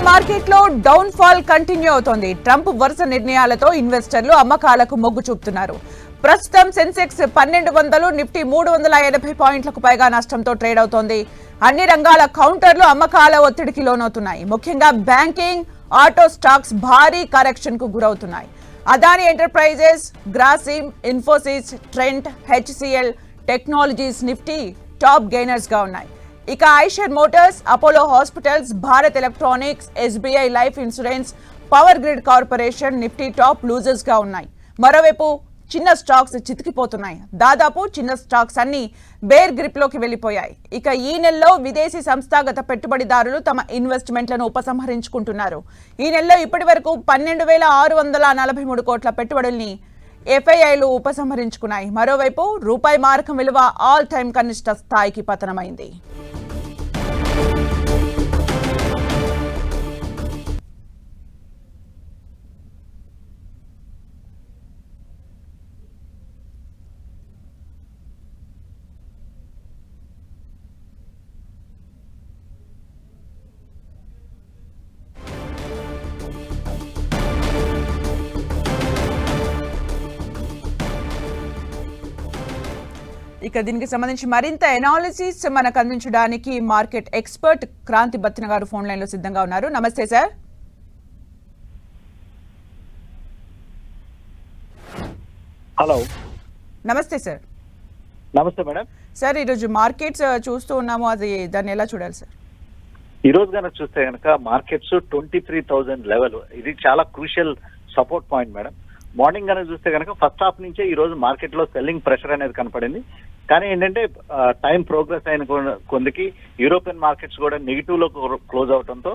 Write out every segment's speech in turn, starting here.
మార్కెట్లో down fall continue అవుతోంది. Trump వరుస నిర్ణయాలతో ఇన్వెస్టర్లు అమ్మకాలకు మొగ్గు చూపుతున్నారు. ప్రస్తుతం సెన్సెక్స్ 1200, నిఫ్టీ 380 పాయింట్లకు పైగా నష్టంతో ట్రేడ్ అవుతోంది. అన్ని రంగాల కౌంటర్లు అమ్మకాల ఒత్తిడికి లోనవుతున్నాయి. ముఖ్యంగా బ్యాంకింగ్, ఆటో స్టాక్స్ భారీ కరెక్షన్ కు గురవుతున్నాయి. Adani enterprises, Grasim, Infosys, Trent, HCl technologies Nifty top gainers గా ఉన్నాయి. ఇక Eicher Motors, Apollo hospitals, Bharat electronics, SBI life insurance, power grid corporation Nifty top losers గా ఉన్నాయి. మరోవైపు చిన్న స్టాక్స్ చితికిపోతున్నాయి. దాదాపు చిన్న స్టాక్స్ అన్ని బేర్ గ్రిప్ లోకి వెళ్లిపోయాయి. ఇక ఈ నెలలో విదేశీ సంస్థాగత పెట్టుబడిదారులు తమ ఇన్వెస్ట్మెంట్లను ఉపసంహరించుకుంటున్నారు. ఈ నెలలో ఇప్పటి వరకు 12,643 కోట్ల పెట్టుబడుల్ని ఎఫ్ఐఐలు ఉపసంహరించుకున్నాయి. మరోవైపు రూపాయి మారకం విలువ ఆల్ టైమ్ కనిష్ట స్థాయికి పతనమైంది. ఇక దీనికి సంబంధించి మరింత ఎనాలిసిస్ మనకు అందించడానికి మార్కెట్ ఎక్స్పర్ట్ క్రాంతి బత్తిన గారు ఫోన్ లైన్ లో సిద్ధంగా ఉన్నారు. నమస్తే సార్. హలో, నమస్తే సార్. నమస్తే మేడం. సార్, ఈరోజు మార్కెట్స్ చూస్తూ ఉన్నాము, అది దాన్ని ఎలా చూడాలి సార్? ఈ రోజు కనుక చూస్తే కనుక మార్కెట్స్ 23,000 లెవెల్, ఇది చాలా crucial support point madam. Morning కనుక చూస్తే కనుక ఫస్ట్ హాఫ్ నుంచే ఈ రోజు మార్కెట్ లో సెల్లింగ్ ప్రెషర్ అనేది కనపడింది. కానీ ఏంటంటే టైం ప్రోగ్రెస్ అయిన కొందికి యూరోపియన్ మార్కెట్స్ కూడా నెగిటివ్ లో క్లోజ్ అవడంతో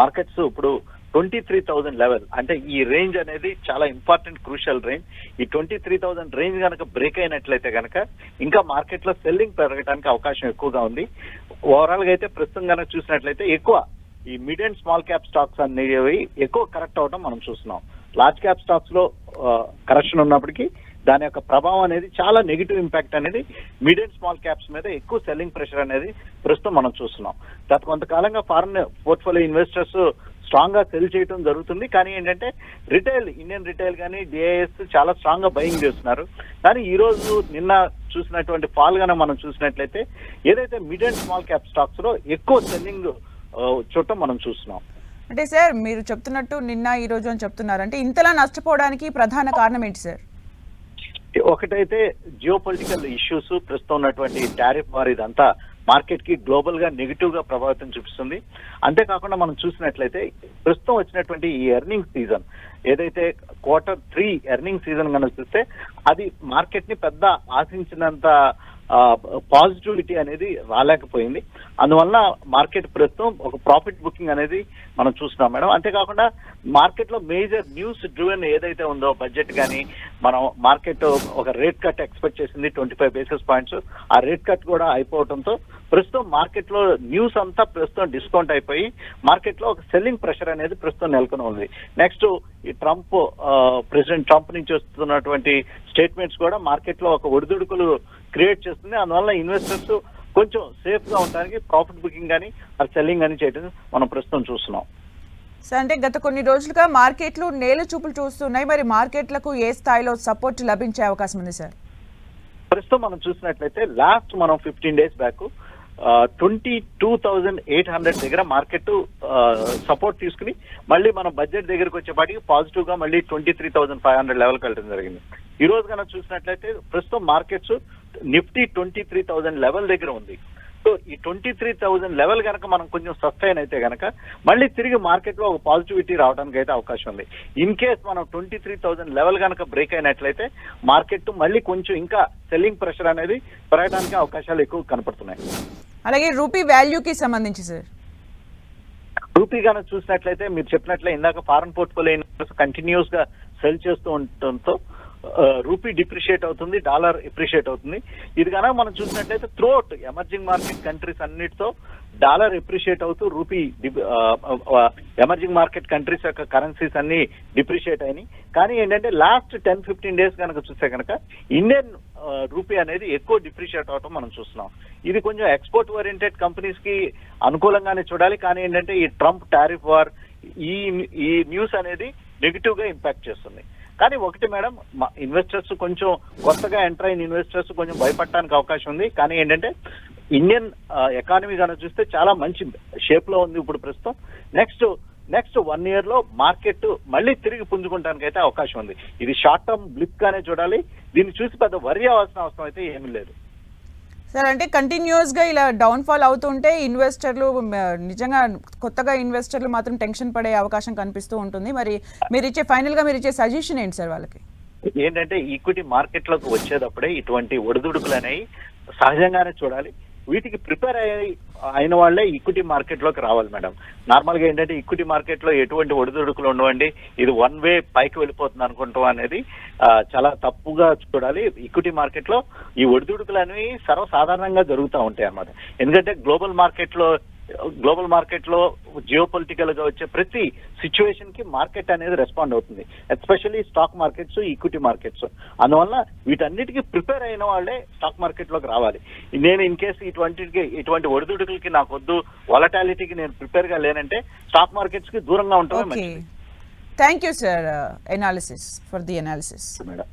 మార్కెట్స్ ఇప్పుడు 23,000 లెవెల్, అంటే ఈ రేంజ్ అనేది చాలా ఇంపార్టెంట్ క్రూషియల్ రేంజ్. ఈ 23,000 రేంజ్ కనుక బ్రేక్ అయినట్లయితే కనుక ఇంకా మార్కెట్ లో సెల్లింగ్ పెరగడానికి అవకాశం ఎక్కువగా ఉంది. ఓవరాల్ గా అయితే ప్రస్తుతం కనుక చూసినట్లయితే ఎక్కువ ఈ mid and small cap stocks అనేవి ఎక్కువ కరెక్ట్ అవడం మనం చూస్తున్నాం. లార్జ్ క్యాప్ స్టాక్స్ లో కరెక్షన్ ఉన్నప్పటికీ దాని యొక్క ప్రభావం అనేది చాలా నెగిటివ్ ఇంపాక్ట్ అనేది మిడ్ అండ్ స్మాల్ క్యాప్స్ మీద ఎక్కువ సెల్లింగ్ ప్రెషర్ అనేది ప్రస్తుతం మనం చూస్తున్నాం. గత కొంతకాలంగా ఫారెన్ పోర్ట్ఫోలియో ఇన్వెస్టర్స్ స్ట్రాంగ్ గా సెల్ చేయడం జరుగుతుంది. కానీ ఏంటంటే రిటైల్, ఇండియన్ రిటైల్ కానీ డిఐఎస్ చాలా స్ట్రాంగ్ గా బయింగ్ చేస్తున్నారు. కానీ ఈ రోజు నిన్న చూసినటువంటి ఫాల్ గానే మనం చూసినట్లయితే ఏదైతే mid and small cap stocks లో ఎక్కువ సెల్లింగ్ చూడటం మనం చూస్తున్నాం. అంటే సార్, మీరు చెప్తున్నట్టు నిన్న ఈ రోజు అని చెప్తున్నారు, అంటే ఇంతలా నష్టపోవడానికి ప్రధాన కారణం ఏంటి సార్? ఒకటైతే జియో పొలిటికల్ ఇష్యూస్, ప్రస్తుతం ఉన్నటువంటి టారిఫ్ వార్, ఇదంతా మార్కెట్ కి గ్లోబల్ గా నెగిటివ్ గా ప్రభావితం చూపిస్తుంది. అంతేకాకుండా మనం చూసినట్లయితే ప్రస్తుతం వచ్చినటువంటి ఈ ఎర్నింగ్ సీజన్, ఏదైతే Q3 ఎర్నింగ్ సీజన్ కనుక చూస్తే అది మార్కెట్ ని పెద్ద ఆశించినంత పాజిటివిటీ అనేది రాలేకపోయింది. అందువల్ల మార్కెట్ ప్రస్తుతం ఒక ప్రాఫిట్ బుకింగ్ అనేది మనం చూస్తున్నాం మేడం. అంతేకాకుండా మార్కెట్ లో మేజర్ న్యూస్ డ్రివెన్ ఏదైతే ఉందో బడ్జెట్ కానీ, మనం మార్కెట్ ఒక రేట్ కట్ ఎక్స్పెక్ట్ చేసింది 25 బేసిస్ పాయింట్స్, ఆ రేట్ కట్ కూడా అయిపోవడంతో ప్రస్తుతం మార్కెట్ లో న్యూస్ అంతా ప్రస్తుతం డిస్కౌంట్ అయిపోయి మార్కెట్ లో ఒక సెల్లింగ్ ప్రెషర్ అనేది ప్రస్తుతం నెలకొని ఉంది. నెక్స్ట్ ఈ ప్రెసిడెంట్ ట్రంప్ నుంచి వస్తున్నటువంటి స్టేట్మెంట్స్ కూడా మార్కెట్ లో ఒక ఒడిదుడుకులు క్రియేట్ చేస్తుంది. అందువల్ల ఇన్వెస్టర్స్ కొంచెం సేఫ్ గా ఉండడానికి ప్రాఫిట్ బుకింగ్ కానీ సెల్లింగ్ కానీ చేయడం మనం ప్రస్తుతం చూస్తున్నాం. సార్, అంటే గత కొన్ని రోజులుగా మార్కెట్లు నేల చూపులు చూస్తున్నాయి, మరి మార్కెట్లకు ఏ స్థాయిలో సపోర్ట్ లభించే అవకాశం ఉంది సార్? ప్రస్తుతం మనం చూసినట్లయితే లాస్ట్ మనం 15 డేస్ బ్యాక్ 22,800 దగ్గర మార్కెట్ సపోర్ట్ తీసుకుని మళ్ళీ మనం బడ్జెట్ దగ్గరకు వచ్చేపాటికి పాజిటివ్ గా మళ్ళీ 23,500 లెవెల్కి వెళ్ళడం జరిగింది. ఈ రోజు కనుక చూసినట్లయితే ప్రస్తుతం మార్కెట్స్ నిఫ్టీ 23,000 లెవెల్ దగ్గర ఉంది. సో ఈ 23,000 లెవెల్ కనుక మనం కొంచెం సస్టైన్ అయితే కనుక మళ్ళీ తిరిగి మార్కెట్ లో ఒక పాజిటివిటీ రావడానికి అయితే అవకాశం ఉంది. ఇన్ కేస్ మనం 23,000 లెవెల్ కనుక బ్రేక్ అయినట్లయితే మార్కెట్ మళ్ళీ కొంచెం ఇంకా సెల్లింగ్ ప్రెషర్ అనేది పెరగడానికి అవకాశాలు ఎక్కువ కనపడుతున్నాయి. అలాగే రూపీ వాల్యూకి సంబంధించి సార్, రూపీ కనుక చూసినట్లయితే మీరు చెప్పినట్లే ఇందాక ఫారెన్ పోర్ట్ఫోలియో కంటిన్యూస్ గా సెల్ చేస్తూ ఉండటంతో రూపీ డిప్రిషియేట్ అవుతుంది, డాలర్ ఎప్రిషియేట్ అవుతుంది. ఇది కనుక మనం చూసినట్లయితే త్రూఅవుట్ ఎమర్జింగ్ మార్కెట్ కంట్రీస్ అన్నిటితో డాలర్ ఎప్రిషియేట్ అవుతూ రూపీ ఎమర్జింగ్ మార్కెట్ కంట్రీస్ యొక్క కరెన్సీస్ అన్ని డిప్రిషియేట్ అయినాయి. కానీ ఏంటంటే లాస్ట్ 10-15 డేస్ కనుక చూస్తే కనుక ఇండియన్ రూపీ అనేది ఎక్కువ డిప్రిషియేట్ అవటం మనం చూస్తున్నాం. ఇది కొంచెం ఎక్స్పోర్ట్ ఓరియంటెడ్ కంపెనీస్ కి అనుకూలంగానే చూడాలి. కానీ ఏంటంటే ఈ ట్రంప్ టారిఫ్ వార్ ఈ న్యూస్ అనేది నెగిటివ్ గా ఇంపాక్ట్ చేస్తుంది. కానీ ఒకటి మేడం, ఇన్వెస్టర్స్ కొంచెం కొత్తగా ఎంటర్ అయిన ఇన్వెస్టర్స్ కొంచెం భయపడటానికి అవకాశం ఉంది. కానీ ఏంటంటే ఇండియన్ ఎకానమీ కనుక చూస్తే చాలా మంచి షేప్ లో ఉంది ఇప్పుడు ప్రస్తుతం. నెక్స్ట్ 1 year లో మార్కెట్ మళ్ళీ తిరిగి పుంజుకోవడానికి అయితే అవకాశం ఉంది. ఇది షార్ట్ టర్మ్ బ్లిప్ గానే చూడాలి. దీన్ని చూసి పెద్ద వరి అవ్వాల్సిన అవసరం అయితే ఏమీ లేదు. సార్, అంటే కంటిన్యూస్ గా ఇలా డౌన్ ఫాల్ అవుతుంటే ఇన్వెస్టర్లు నిజంగా కొత్తగా ఇన్వెస్టర్లు మాత్రం టెన్షన్ పడే అవకాశం కనిపిస్తూ ఉంటుంది. మరి మీరు ఇచ్చే సజెషన్ ఏంటి సార్ వాళ్ళకి? ఏంటంటే ఈక్విటీ మార్కెట్ లోకి వచ్చేటప్పుడే ఇటువంటి ఒడిదుడుకులు అనేవి సహజంగానే చూడాలి. వీటికి ప్రిపేర్ అయిన వాళ్ళే ఈక్విటీ మార్కెట్ లోకి రావాలి మేడం. నార్మల్ గా ఏంటంటే ఈక్విటీ మార్కెట్ లో ఎటువంటి ఒడిదుడుకులు ఉండవండి, ఇది వన్ వే పైకి వెళ్ళిపోతుంది అనుకుంటాం అనేది చాలా తప్పుగా చూడాలి. ఈక్విటీ మార్కెట్ లో ఈ ఒడిదుడుకులు అనేవి సర్వసాధారణంగా జరుగుతూ ఉంటాయి అన్నమాట. ఎందుకంటే గ్లోబల్ మార్కెట్ లో జియో పొలిటికల్ గా వచ్చే ప్రతి సిచ్యువేషన్ కి మార్కెట్ అనేది రెస్పాండ్ అవుతుంది, especially stock markets, equity markets. అందువల్ల వీటన్నిటికీ ప్రిపేర్ అయిన వాళ్ళే స్టాక్ మార్కెట్ లోకి రావాలి. నేను ఇన్ కేసు ఇటువంటి ఒడిదుడుకులకి నాకు వద్దు, వాలటాలిటీకి నేను ప్రిపేర్ గా లేనంటే స్టాక్ మార్కెట్స్ కి దూరంగా ఉంటామే మంచిది. Thank you sir, for the analysis madam.